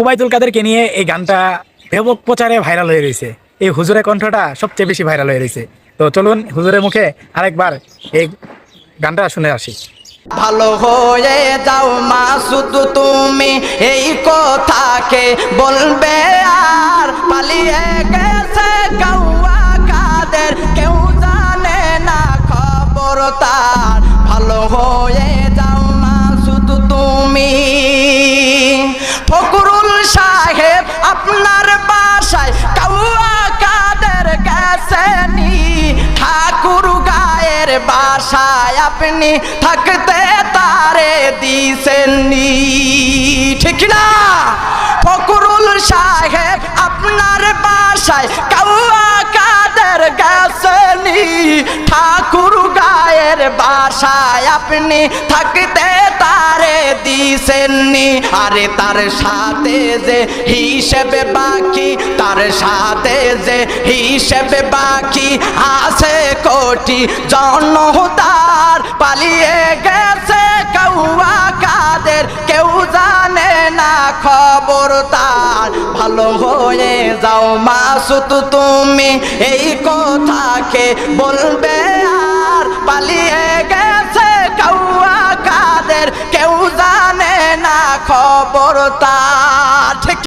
উবাইদুল কাদেরকে নিয়ে এই গানটা ব্যাপক প্রচারে ভাইরাল হয়ে রয়েছে। এই হুজুরের কণ্ঠটা সবচেয়ে বেশি ভাইরাল হয়ে রয়েছে। তো চলুন হুজুরের মুখে আরেকবার এই গানটা শুনে আসি। ভালো হয়ে যাও মাসুদ তুমি এই কথাকে বলবে আর পালিয়ে গেছে কাউয়া কাদের কেউ জানে না খবর তার। ভালো হয়ে যাও মাসুদ তুমি। ফকরুল সাহেব আপনার বাসায় কাউয়া কাদের গেছেনি, ঠাকুর গায়ের বাসায় আপনি থাকতে তারে দিছেননি, ঠিক না? ফকরুল সাহেব আপনার বাসায় কাউয়া কাদের গেছেনি, ঠাকুর গায়ের বাসায় আপনি থাকতে তারে দিছেননি। আরে তার সাথে যে হিসেবে বাকি, তার সাথে যে হিসেবে বাকি আছে কোটি জনতার। পালিয়ে গেছে কাউয়া কাদের কেউ জানে না খবর তার। ভালো হয়ে যাও মাসুদ তুমি এই কথাকে বলবে আর পালিয়ে গেছে কাউয়া কাদের কেউ জানে না খবর তার, ঠিক।